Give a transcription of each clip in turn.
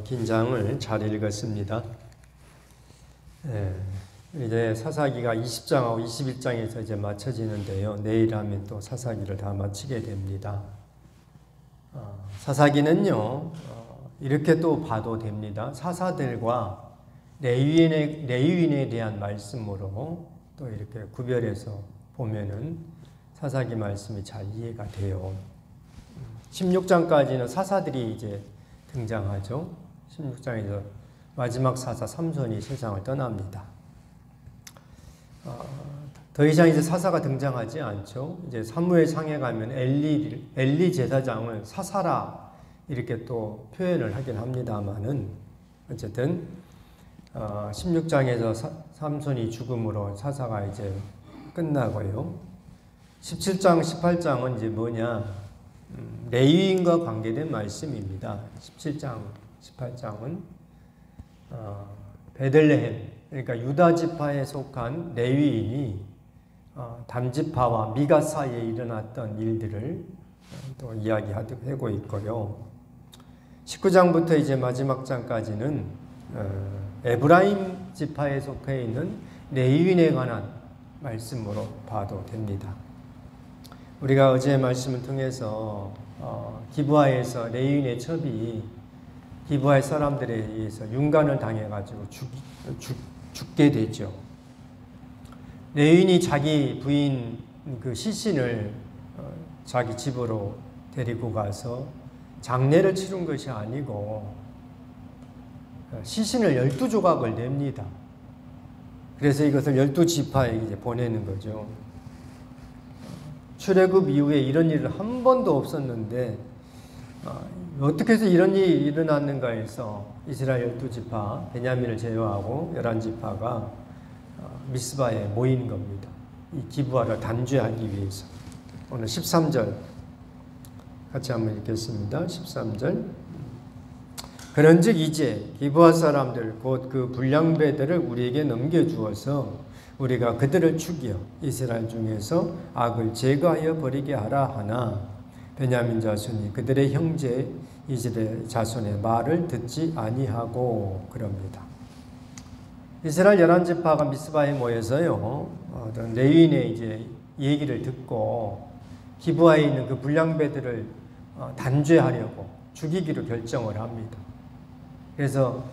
긴장을 잘 읽었습니다. 이제 사사기가 20장하고 21장에서 이제 마쳐지는데요. 내일 하면 또 사사기를 다 마치게 됩니다. 사사기는요, 이렇게 또 봐도 됩니다. 사사들과 레위인에 대한 말씀으로 또 이렇게 구별해서 보면은 사사기 말씀이 잘 이해가 돼요. 16장까지는 사사들이 이제 등장하죠. 16장에서 마지막 사사 삼손이 세상을 떠납니다. 더 이상 이제 사사가 등장하지 않죠. 이제 사무엘상에 가면 엘리 제사장을 사사라 이렇게 또 표현을 하긴 합니다만은 어쨌든 16장에서 삼손이 죽음으로 사사가 이제 끝나고요. 17장, 18장은 이제 뭐냐? 레위인과 관계된 말씀입니다. 17장, 18장은 베들레헴, 그러니까 유다 지파에 속한 레위인이 담지파와 미가 사이에 일어났던 일들을 또 이야기하고 있고요. 19장부터 이제 마지막 장까지는 에브라임 지파에 속해 있는 레위인에 관한 말씀으로 봐도 됩니다. 우리가 어제의 말씀을 통해서 기브아에서 레위인의 첩이 기브아의 사람들에 의해서 윤간을 당해가지고 죽게 되죠. 레위인이 자기 부인 그 시신을 자기 집으로 데리고 가서 장례를 치른 것이 아니고 시신을 12조각을 냅니다. 그래서 이것을 12지파에 이제 보내는 거죠. 출애굽 이후에 이런 일은 한 번도 없었는데 어떻게 해서 이런 일이 일어났는가 해서 이스라엘 12지파 베냐민을 제외하고 11지파가 미스바에 모이는 겁니다. 이 기브아를 단죄하기 위해서. 오늘 13절 같이 한번 읽겠습니다. 13절 그런즉 이제 기브아 사람들 곧 그 불량배들을 우리에게 넘겨주어서 우리가 그들을 죽여 이스라엘 중에서 악을 제거하여 버리게 하라 하나 베냐민 자손이 그들의 형제 이스라엘 자손의 말을 듣지 아니하고 그럽니다. 이스라엘 11지파가 미스바에 모여서요, 어떤 레위인의 이제 얘기를 듣고 기브아에 있는 그 불량배들을 단죄하려고 죽이기로 결정을 합니다. 그래서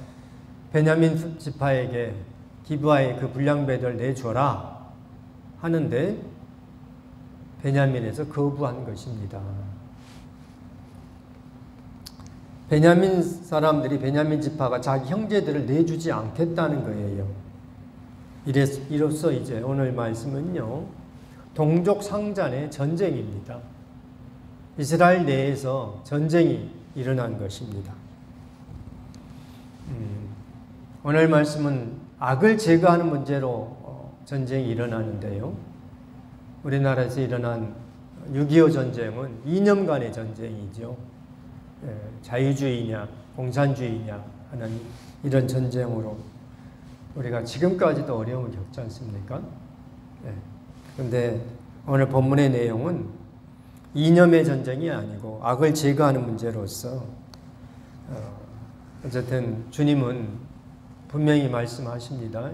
베냐민 지파에게 기브아의 그 불량배들 내줘라 하는데 베냐민에서 거부한 것입니다. 베냐민 사람들이 베냐민 지파가 자기 형제들을 내주지 않겠다는 거예요. 이로써 이제 오늘 말씀은요, 동족 상잔의 전쟁입니다. 이스라엘 내에서 전쟁이 일어난 것입니다. 오늘 말씀은 악을 제거하는 문제로 전쟁이 일어나는데요. 우리나라에서 일어난 6.25 전쟁은 이념간의 전쟁이죠. 자유주의냐 공산주의냐 하는 이런 전쟁으로 우리가 지금까지도 어려움을 겪지 않습니까? 그런데 오늘 본문의 내용은 이념의 전쟁이 아니고 악을 제거하는 문제로서 어쨌든 주님은 분명히 말씀하십니다.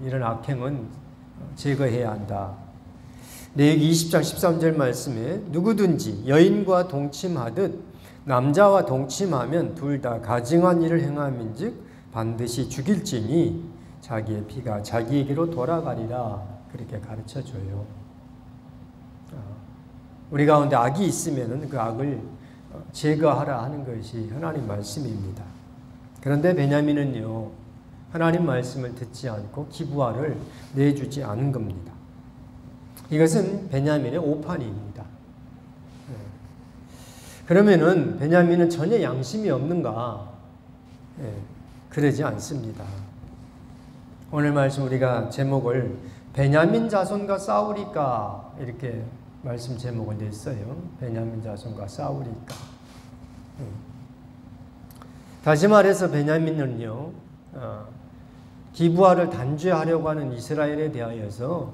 이런 악행은 제거해야 한다. 레위기 20장 13절 말씀에 누구든지 여인과 동침하듯 남자와 동침하면 둘 다 가증한 일을 행함인즉 반드시 죽일지니 자기의 피가 자기에게로 돌아가리라 그렇게 가르쳐줘요. 우리 가운데 악이 있으면 그 악을 제거하라 하는 것이 하나님 말씀입니다. 그런데 베냐민은요, 하나님 말씀을 듣지 않고 기브아를 내주지 않은 겁니다. 이것은 베냐민의 오판입니다. 그러면은 베냐민은 전혀 양심이 없는가? 그러지 않습니다. 오늘 말씀 우리가 제목을 베냐민 자손과 싸우리까 이렇게 말씀 제목을 냈어요. 베냐민 자손과 싸우리까. 다시 말해서 베냐민은요, 기브아를 단죄하려고 하는 이스라엘에 대하여서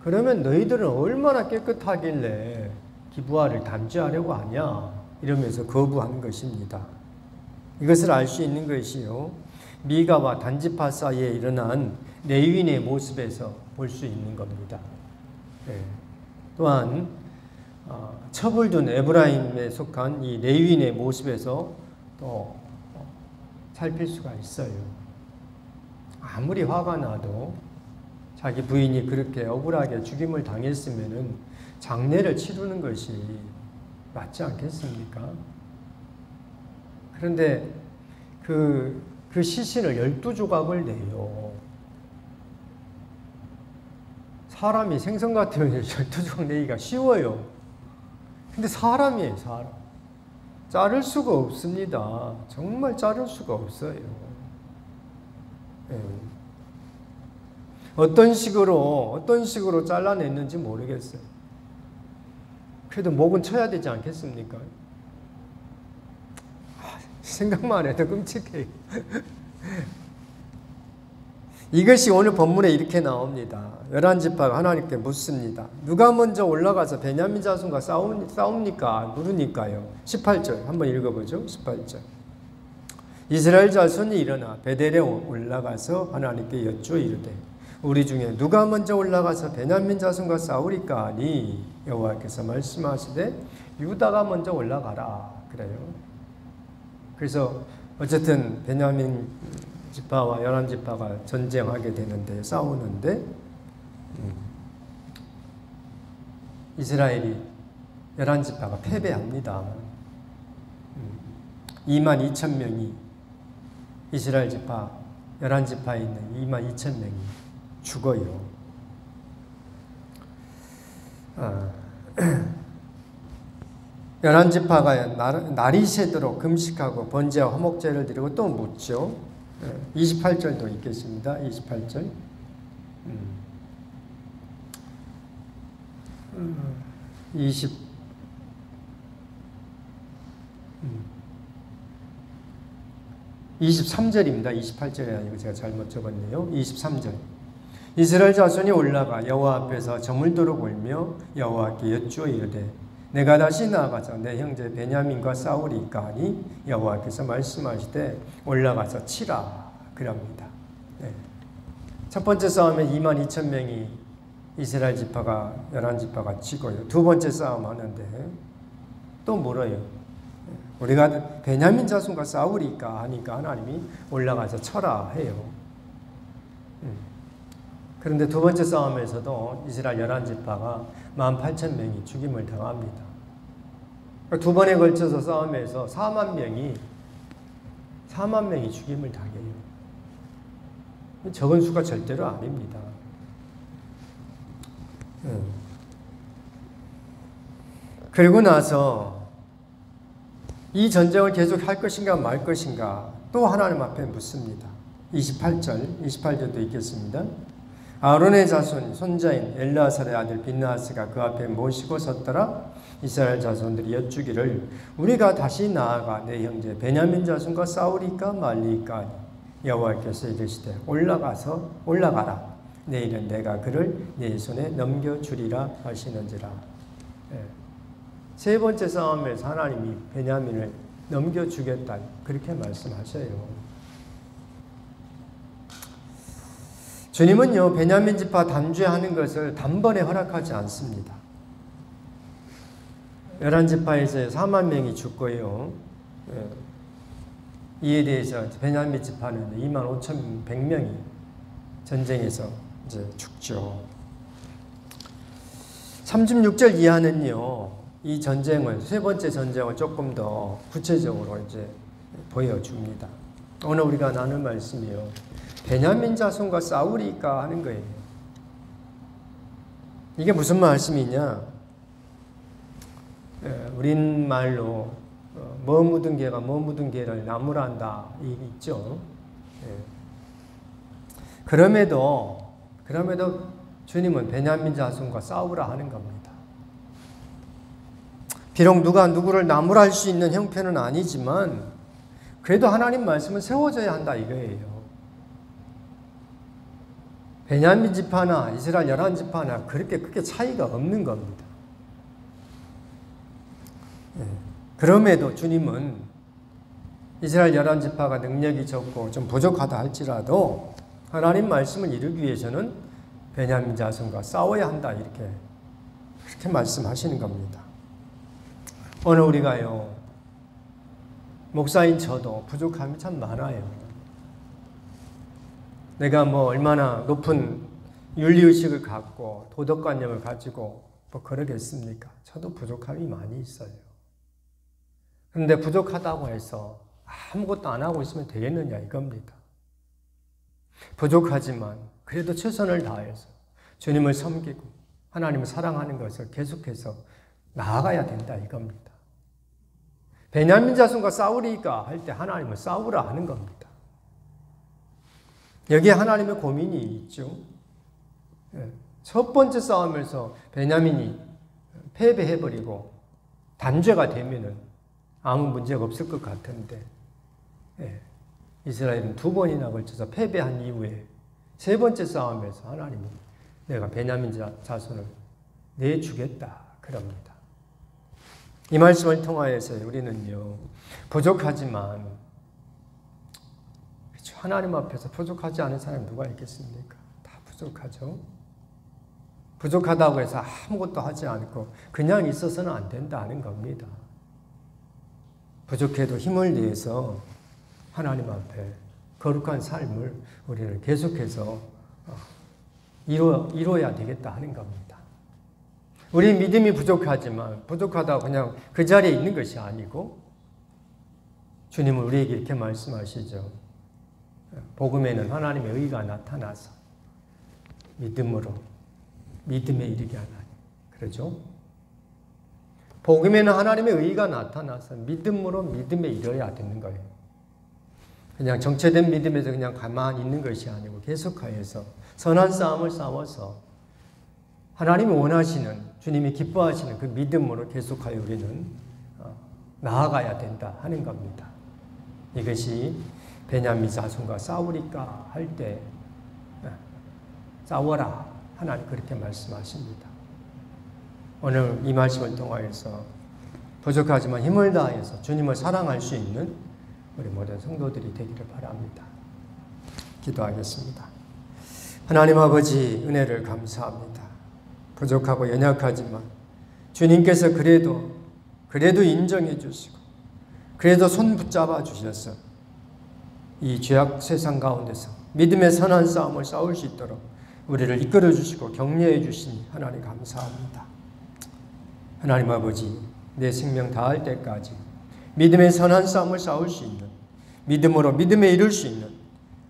그러면 너희들은 얼마나 깨끗하길래 기브아를 단죄하려고 하냐 이러면서 거부한 것입니다. 이것을 알 수 있는 것이요, 미가와 단지파 사이에 일어난 레위인의 모습에서 볼 수 있는 겁니다. 또한 첩을 둔 에브라임에 속한 이 레위인의 모습에서 또 살필 수가 있어요. 아무리 화가 나도 자기 부인이 그렇게 억울하게 죽임을 당했으면은 장례를 치르는 것이 맞지 않겠습니까? 그런데 그 시신을 12조각을 내요. 사람이 생선 같으면 12조각 내기가 쉬워요. 근데 사람이에요, 사람. 자를 수가 없습니다. 정말 자를 수가 없어요. 어떤 식으로 잘라냈는지 모르겠어요. 그래도 목은 쳐야 되지 않겠습니까? 생각만 해도 끔찍해요. 이것이 오늘 본문에 이렇게 나옵니다. 11지파가 하나님께 묻습니다. 누가 먼저 올라가서 베냐민 자손과 싸웁니까? 누르니까요. 18절 한번 읽어보죠. 18절. 이스라엘 자손이 일어나 베델에 올라가서 하나님께 여쭈어 이르되 우리 중에 누가 먼저 올라가서 베냐민 자손과 싸우리까 하니 여호와께서 말씀하시되 유다가 먼저 올라가라 그래요. 그래서 어쨌든 베냐민 지파와 11지파가 전쟁하게 되는데, 싸우는데 이스라엘이 11지파가 패배합니다. 22,000명이 이스라엘 지파 11지파에 있는 22,000명이 죽어요. 열한 지파가 날이 새도록 금식하고 번제와 화목제를 드리고 또 묻죠. 28절도 있겠습니다. 28절. 23절입니다. 28절이 아니고 제가 잘못 적었네요. 23절. 이스라엘 자손이 올라가 여호와 앞에서 저물도록 울며 여호와께 여쭈어 이르되 내가 다시 나아가서 내 형제 베냐민과 싸우리까 하니 여호와께서 말씀하시되 올라가서 치라 그럽니다. 첫 번째 싸움에 22,000명이 이스라엘 지파가 11지파가 치고요. 두 번째 싸움 하는데 또 물어요. 우리가 베냐민 자손과 싸우리까 하니까 하나님이 올라가서 쳐라 해요. 그런데 두 번째 싸움에서도 이스라엘 11지파가 18,000명이 죽임을 당합니다. 두 번에 걸쳐서 싸움에서 4만 명이 죽임을 당해요. 적은 수가 절대로 아닙니다. 그리고 나서 이 전쟁을 계속 할 것인가 말 것인가 또 하나님 앞에 묻습니다. 28절도 있겠습니다. 아론의 자손 손자인 엘르아살의 아들 빈나하스가 그 앞에 모시고 섰더라. 이스라엘 자손들이 여쭈기를 우리가 다시 나아가 내 형제 베냐민 자손과 싸우리까 말리까 여호와께서 이르시되 올라가라. 내일은 내가 그를 네 손에 넘겨주리라 하시는지라. 세 번째 싸움에서 하나님이 베냐민을 넘겨주겠다 그렇게 말씀하셔요. 주님은요, 베냐민 지파 단죄하는 것을 단번에 허락하지 않습니다. 11지파에서 4만 명이 죽고요. 이에 대해서 베냐민 지파는 25,100명이 전쟁에서 이제 죽죠. 36절 이하는요, 이 전쟁을, 세 번째 전쟁을 조금 더 구체적으로 이제 보여줍니다. 오늘 우리가 나눌 말씀이요. 베냐민 자손과 싸우리까 하는 거예요. 이게 무슨 말씀이냐? 우린 말로 뭐 묻은 개가 뭐 묻은 개를 나무라 한다 이 있죠. 그럼에도 주님은 베냐민 자손과 싸우라 하는 겁니다. 비록 누가 누구를 나무라 할 수 있는 형편은 아니지만 그래도 하나님 말씀은 세워져야 한다 이거예요. 베냐민 지파나 이스라엘 11지파나 그렇게 크게 차이가 없는 겁니다. 그럼에도 주님은 이스라엘 11지파가 능력이 적고 좀 부족하다 할지라도 하나님 말씀을 이루기 위해서는 베냐민 자손과 싸워야 한다 이렇게 그렇게 말씀하시는 겁니다. 오늘 우리가요 목사인 저도 부족함이 참 많아요. 내가 뭐 얼마나 높은 윤리의식을 갖고 도덕관념을 가지고 뭐 그러겠습니까? 저도 부족함이 많이 있어요. 그런데 부족하다고 해서 아무것도 안 하고 있으면 되겠느냐 이겁니다. 부족하지만 그래도 최선을 다해서 주님을 섬기고 하나님을 사랑하는 것을 계속해서 나아가야 된다 이겁니다. 베냐민 자손과 싸우리까 할 때 하나님을 싸우라 하는 겁니다. 여기에 하나님의 고민이 있죠. 첫 번째 싸움에서 베냐민이 패배해버리고 단죄가 되면은 아무 문제가 없을 것 같은데 이스라엘은 두 번이나 걸쳐서 패배한 이후에 세 번째 싸움에서 하나님이 내가 베냐민 자손을 내주겠다 그럽니다. 이 말씀을 통하여서 우리는요 부족하지만 하나님 앞에서 부족하지 않은 사람이 누가 있겠습니까? 다 부족하죠. 부족하다고 해서 아무것도 하지 않고 그냥 있어서는 안 된다는 겁니다. 부족해도 힘을 내서 하나님 앞에 거룩한 삶을 우리는 계속해서 이루어야 되겠다 하는 겁니다. 우리 믿음이 부족하지만 부족하다고 그냥 그 자리에 있는 것이 아니고 주님은 우리에게 이렇게 말씀하시죠. 복음에는 하나님의 의가 나타나서 믿음으로 믿음에 이르게 하나니. 그러죠? 복음에는 하나님의 의가 나타나서 믿음으로 믿음에 이르어야 되는 거예요. 그냥 정체된 믿음에서 그냥 가만히 있는 것이 아니고 계속하여서 선한 싸움을 싸워서 하나님이 원하시는 주님이 기뻐하시는 그 믿음으로 계속하여 우리는 나아가야 된다 하는 겁니다. 이것이 베냐민 자손과 싸우리까 할 때 싸워라 하나님 그렇게 말씀하십니다. 오늘 이 말씀을 통하여서 부족하지만 힘을 다해서 주님을 사랑할 수 있는 우리 모든 성도들이 되기를 바랍니다. 기도하겠습니다. 하나님 아버지 은혜를 감사합니다. 부족하고 연약하지만 주님께서 그래도 인정해 주시고 그래도 손 붙잡아 주셔서 이 죄악 세상 가운데서 믿음의 선한 싸움을 싸울 수 있도록 우리를 이끌어 주시고 격려해 주시니 하나님 감사합니다. 하나님 아버지 내 생명 다할 때까지 믿음의 선한 싸움을 싸울 수 있는 믿음으로 믿음에 이룰 수 있는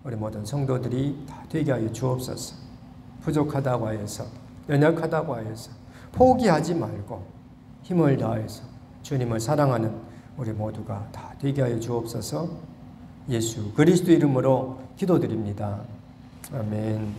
우리 모든 성도들이 다 되게 하여 주옵소서. 부족하다고 하여서 연약하다고 하여서 포기하지 말고 힘을 다해서 주님을 사랑하는 우리 모두가 다 되게 하여 주옵소서. 예수 그리스도 이름으로 기도드립니다. 아멘.